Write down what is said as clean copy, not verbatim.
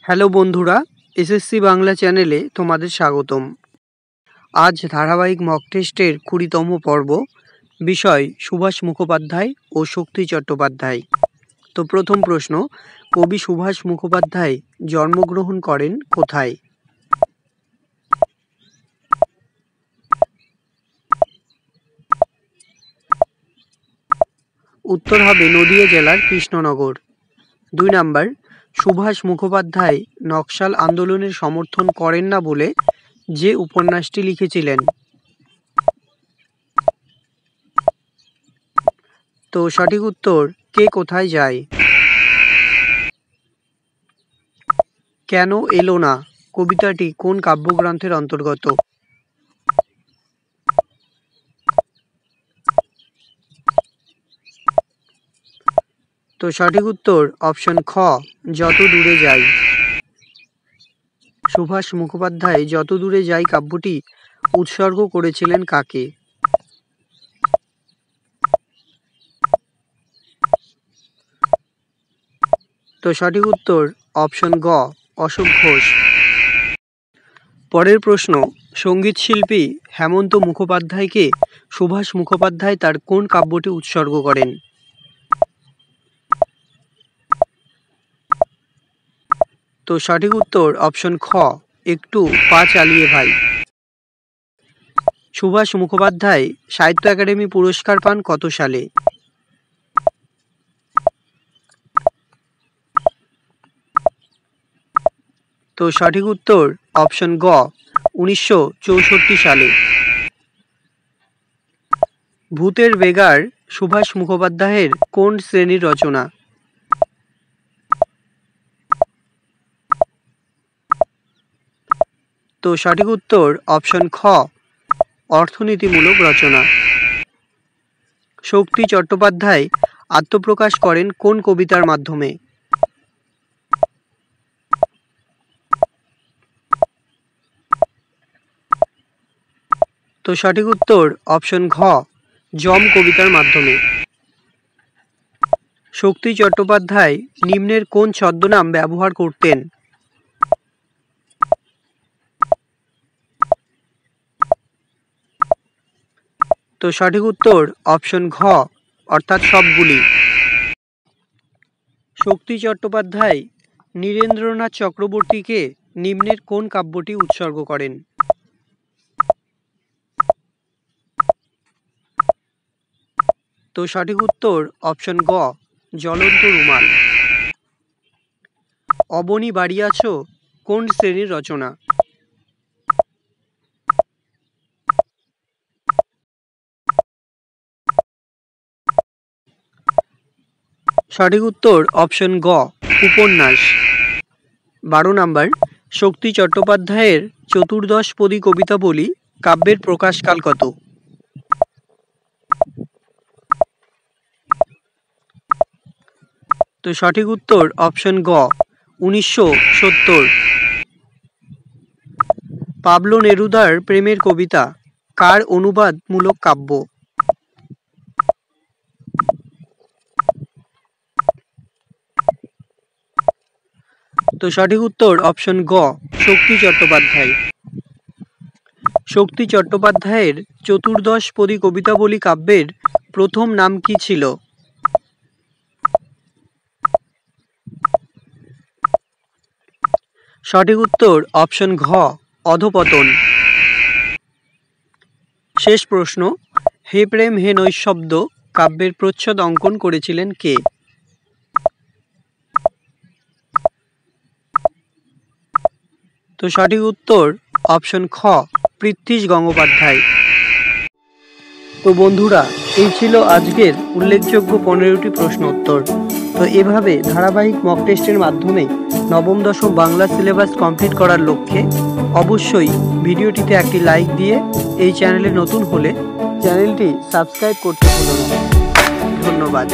Hello বন্ধুরা, SSC Bangla চ্যানেলে তোমাদের স্বাগতম। আজ ধারাবাহিক মক টেস্টের 20তম পর্ব। বিষয় সুভাষ মুখোপাধ্যায় ও শক্তি চট্টোপাধ্যায়। তো প্রথম প্রশ্ন, কবি সুভাষ মুখোপাধ্যায় জন্মগ্রহণ করেন কোথায়? উত্তর হবে নদিয়া জেলার কৃষ্ণনগর। 2 নাম্বার, সুভাষ মুখোপাধ্যায় নকশাল আন্দোলনের সমর্থন করেন না বলে যে উপন্যাসটি লিখেছিলেন। তো সঠিক উত্তর কে কোথায় যায়। কেন এলো না কবিতাটি কোন কাব্যগ্রন্থের অন্তর্গত? তো সঠিক উত্তর অপশন খ, যত দূরে যাই। সুভাষ মুখোপাধ্যায় যত দূরে যাই কাব্যটি উৎসর্গ করেছিলেন কাকে? তো সঠিক উত্তর অপশন গ, অশোক ঘোষ। পরের প্রশ্ন, সঙ্গীত শিল্পী হেমন্ত মুখোপাধ্যায়কে সুভাষ মুখোপাধ্যায় তার কোন কাব্যটি উৎসর্গ করেন? তো সঠিক উত্তর অপশন খ, একটু পা চালিয়ে ভাই। সুভাষ মুখোপাধ্যায় সাহিত্য একাডেমি পুরস্কার পান কত সালে? তো সঠিক উত্তর অপশন গ, 1964 সালে। ভূতের বেগার সুভাষ মুখোপাধ্যায়ের কোন শ্রেণীর রচনা? তো সঠিক উত্তর অপশন খ, অর্থনীতিমূলক রচনা। শক্তি চট্টোপাধ্যায় আত্মপ্রকাশ করেন কোন কবিতার মাধ্যমে? তো সঠিক উত্তর অপশন ঘ, যম কবিতার মাধ্যমে। শক্তি চট্টোপাধ্যায় নিম্নের কোন ছদ্মনাম ব্যবহার করতেন? তো সঠিক উত্তর অপশন ঘ, অর্থাৎ সবগুলি। শক্তি চট্টোপাধ্যায় নীরেন্দ্রনাথ চক্রবর্তীকে নিম্নের কোন কাব্যটি উৎসর্গ করেন? তো সঠিক উত্তর অপশন গ, জ্বলন্ত রুমাল। অবনী বাড়িয়াছ কোন শ্রেণীর রচনা? সঠিক উত্তর অপশন গ, উপন্যাস। 12 নাম্বার, শক্তি চট্টোপাধ্যায়ের চতুর্দশপদী কবিতাবলী কাব্যের প্রকাশকাল কত? তো সঠিক উত্তর অপশন গ, 1970। পাবলো নেরুদার প্রেমের কবিতা কার অনুবাদমূলক কাব্য? তো সঠিক উত্তর অপশন গ, শক্তি চট্টোপাধ্যায়। শক্তি চট্টোপাধ্যায়ের চতুর্দশপদী কবিতাবলী কাব্যের প্রথম নাম কি ছিল? সঠিক উত্তর অপশন ঘ, অধপতন। শেষ প্রশ্ন, হে প্রেম হে নৈঃশব্দ কাব্যের প্রচ্ছদ অঙ্কন করেছিলেন কে? তো সঠিক উত্তর অপশন খ, পৃথ্বীশ গঙ্গোপাধ্যায়। তো বন্ধুরা, এই ছিল আজকের উল্লেখযোগ্য 15টি প্রশ্ন উত্তর। তো এভাবে ধারাবাহিক মক টেস্টের মাধ্যমে নবম দশম বাংলা সিলেবাস কমপ্লিট করার লক্ষ্যে অবশ্যই ভিডিওটিতে একটি লাইক দিয়ে এই চ্যানেলে নতুন হলে চ্যানেলটি সাবস্ক্রাইব করতে ভুলবেন না। ধন্যবাদ।